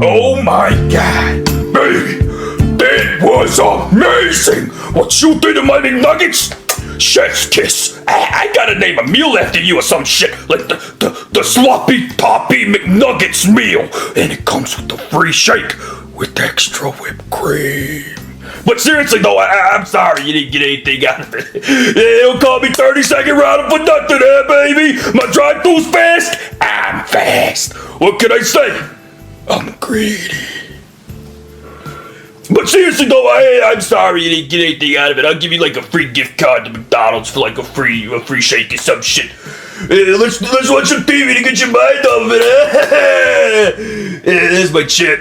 Oh my God, baby, that was amazing! What you did to my McNuggets? Chef's kiss. I gotta name a meal after you or some shit, like the sloppy toppy McNuggets meal, and it comes with the free shake with extra whipped cream. But seriously though, I'm sorry you didn't get anything out of it. They don't call me 30-second router for nothing, baby. My drive-thru's fast. I'm fast. What can I say? I'm greedy. But seriously though, I'm sorry you didn't get anything out of it. I'll give you like a free gift card to McDonald's for like a free shake or some shit. Let's watch some TV to get your mind off of it. There's my check.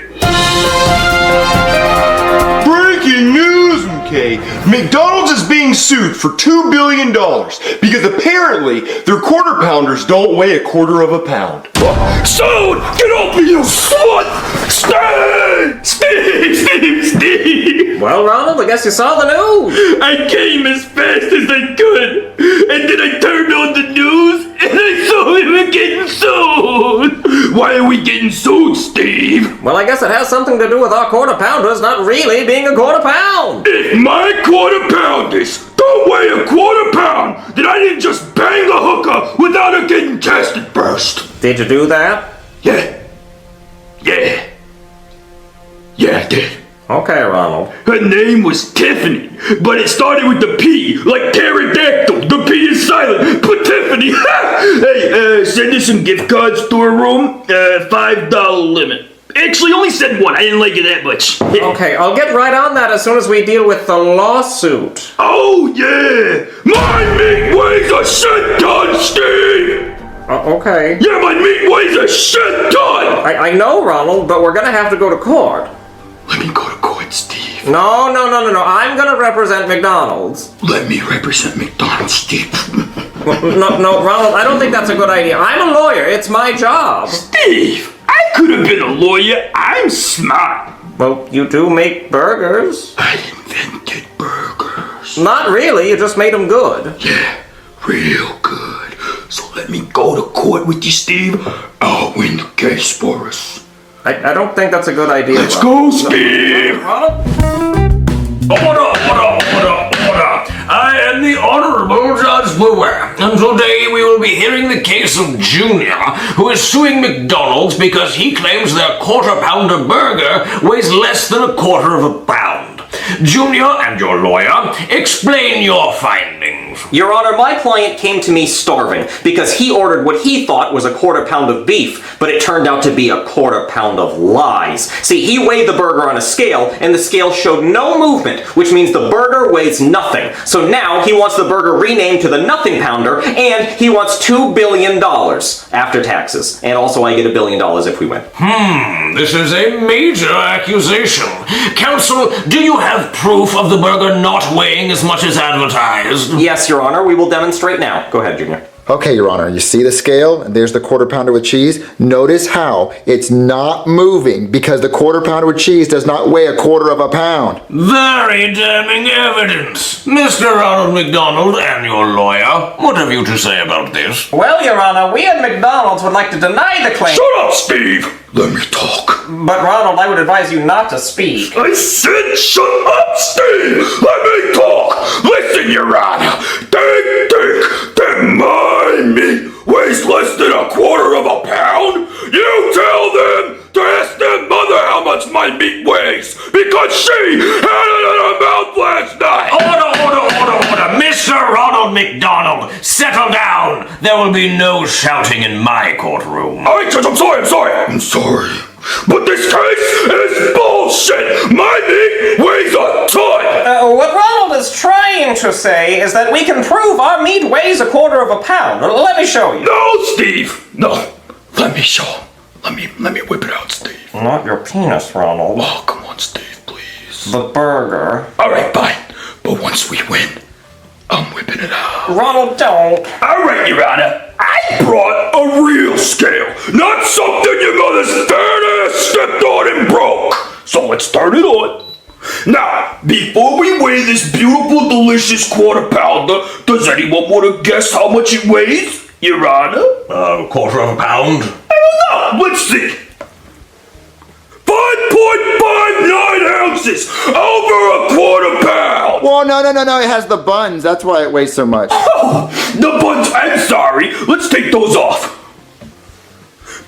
Breaking news, McKay. McDonald's is being sued for $2 billion because apparently their quarter pounders don't weigh a quarter of a pound. Soon! Get off me, you slut! Steve! Well, Ronald, I guess you saw the news. I came as fast as I could, and then I turned on the news, and I saw we were getting sued! Why are we getting sued, Steve? Well, I guess it has something to do with our quarter pounders not really being a quarter pound. If my quarter pounders don't weigh a quarter pound, then I didn't just bang a hooker without her getting tested first. Did you do that? Yeah, I did. Okay, Ronald. Her name was Tiffany, but it started with the P, like pterodactyl. The P is silent, but Tiffany. Hey, send us some gift cards to her room. $5 limit. Actually, only send one. I didn't like it that much. Okay, I'll get right on that as soon as we deal with the lawsuit. Oh, yeah. My meat weighs a shit ton, Steve. Okay. Yeah, my meat weighs a shit ton. I know, Ronald, but we're gonna have to go to court. Let me go to court, Steve. No. I'm gonna represent McDonald's. Let me represent McDonald's, Steve. No, Ronald, I don't think that's a good idea. I'm a lawyer. It's my job. Steve, I could have been a lawyer. I'm smart. Well, you do make burgers. I invented burgers. Not really. You just made them good. Yeah, real good. So let me go to court with you, Steve. I'll win the case for us. I don't think that's a good idea. Let's go, Steve! Ronald? What up? I am the Honorable Judge Brewer, and today we will be hearing the case of Junior, who is suing McDonald's because he claims their quarter-pounder burger weighs less than a quarter of a pound. Junior and your lawyer, explain your findings. Your Honor, my client came to me starving because he ordered what he thought was a quarter pound of beef, but it turned out to be a quarter pound of lies. See, he weighed the burger on a scale, and the scale showed no movement, which means the burger weighs nothing. So now he wants the burger renamed to the Nothing Pounder, and he wants $2 billion after taxes. And also I get $1 billion if we win. This is a major accusation. Counsel, do you have proof of the burger not weighing as much as advertised? Yes, Your Honor, we will demonstrate now. Go ahead, Junior. Okay, Your Honor, you see the scale? And there's the quarter pounder with cheese. Notice how it's not moving because the quarter pounder with cheese does not weigh a quarter of a pound. Very damning evidence. Mr. Ronald McDonald and your lawyer, what have you to say about this? Well, Your Honor, we at McDonald's would like to deny the claim. Shut up, Steve! Let me talk. But Ronald, I would advise you not to speak. I said shut up, Steve! Let me talk! Listen, Your Honor! They think that my meat weighs less than a quarter of a pound? You tell them to ask their mother how much my meat weighs, because she had it in her mouth last night! Order! Mr. Ronald McDonald, settle down! There will be no shouting in my courtroom. Alright, Judge, I'm sorry. But this case is bullshit! My meat weighs a ton! What Ronald is trying to say is that we can prove our meat weighs a quarter of a pound. Let me show you. No, Steve! No, let me show. Let me whip it out, Steve. Not your penis, Ronald. Oh, come on, Steve, please. The burger. Alright, fine. But once we win, I'm whipping it out. Ronald, don't. Alright, Your Honor. I brought a real scale, not something your mother's fat ass stepped on and broke. So let's turn it on. Now, before we weigh this beautiful, delicious quarter pounder, does anyone want to guess how much it weighs, Your Honor? A quarter of a pound? I don't know. Let's see. $5 houses over a quarter pound. Well, no, it has the buns. That's why it weighs so much. Oh, the buns, I'm sorry. Let's take those off.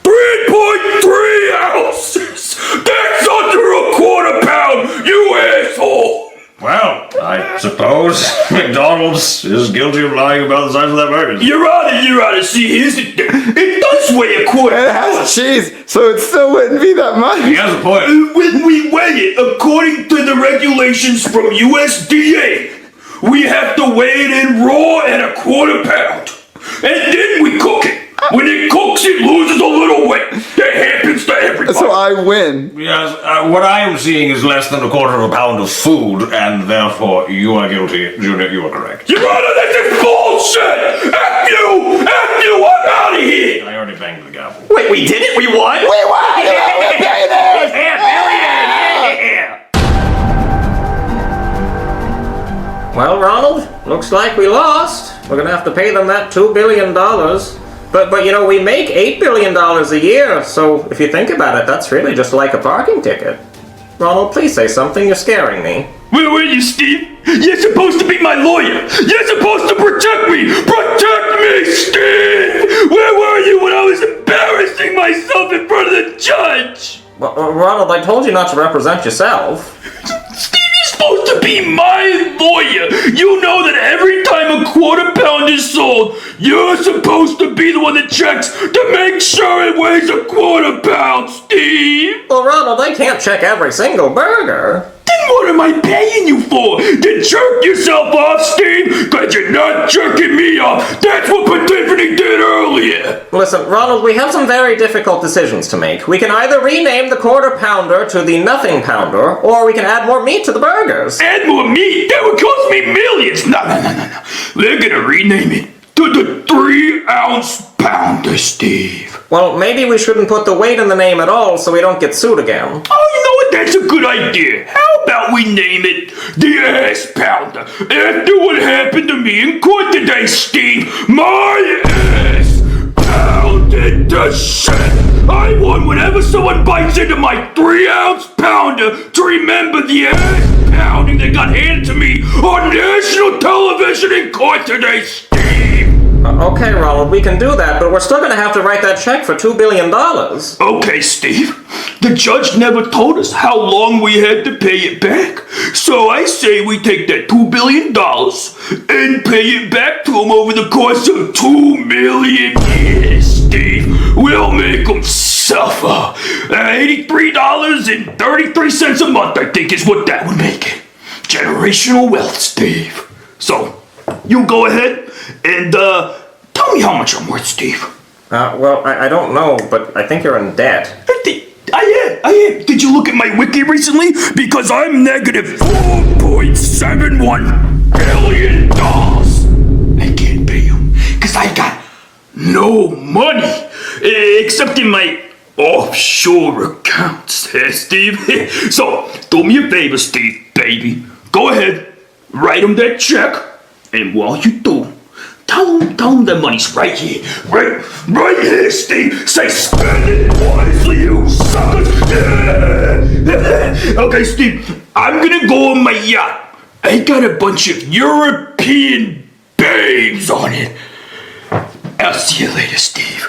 3.3 ounces. That's under a quarter pound, you asshole. Well, I suppose McDonald's is guilty of lying about the size of that burger. Your Honor, see, here's the thing. It does weigh a quarter It pound. has cheese, so it still wouldn't be that much. He has a point. When we weigh it, according to the regulations from USDA, we have to weigh it in raw at a quarter pound. And then we cook it. When it cooks, it loses a little weight. That happens to everybody. So I win. Yes, what I am seeing is less than a quarter of a pound of food, and therefore you are guilty. Junior, you are correct. Your Honor, this is bullshit! F you! I'm out of here! I already banged the gavel. Wait, we did it? We won? We won! We're billionaires! Yeah. Well, Ronald, looks like we lost. We're gonna have to pay them that $2 billion. But you know, we make $8 billion a year, so if you think about it, that's really just like a parking ticket. Ronald, please say something, you're scaring me. Where were you, Steve? You're supposed to be my lawyer. You're supposed to protect me. Protect me, Steve! Where were you when I was embarrassing myself in front of the judge? Well, Ronald, I told you not to represent yourself. Steve, you're supposed to be my lawyer. You know that every time a quarter pound is sold, you're supposed to be the one that checks to make sure it weighs a quarter pound, Steve. Well, Ronald, I can't check every single burger. Then what am I paying you for? To jerk yourself off, Steve? Because you're not jerking me off. That's what Tiffany did earlier. Listen, Ronald, we have some very difficult decisions to make. We can either rename the quarter pounder to the nothing pounder, or we can add more meat to the burgers. Add more meat? That would cost me millions. No. They're gonna rename it to the 3-ounce pounder, Steve. Well, maybe we shouldn't put the weight in the name at all so we don't get sued again. Oh, you know what? That's a good idea. How about we name it the Ass Pounder? After what happened to me in court today, Steve, my ass pounded to shit. I want whenever someone bites into my 3-ounce pounder to remember the ass pounding that got handed to me on national television in court today, Steve. Okay, Ronald, we can do that, but we're still gonna have to write that check for $2 billion. Okay, Steve. The judge never told us how long we had to pay it back. So I say we take that $2 billion and pay it back to him over the course of 2 million years, Steve. We'll make him suffer. $83.33 a month, I think, is what that would make it. Generational wealth, Steve. So, you go ahead and tell me how much I'm worth, Steve. Well, I don't know, but I think you're in debt. I am. Did you look at my wiki recently? Because I'm negative $4.71 billion. I can't pay you because I got no money except in my offshore accounts, Steve. So, do me a favor, Steve, baby. Go ahead, write him that check, and while you do, tell him the money's right here. Right here, Steve. Say, spend it wisely, you suckers. Okay, Steve, I'm gonna go on my yacht. I got a bunch of European babes on it. I'll see you later, Steve.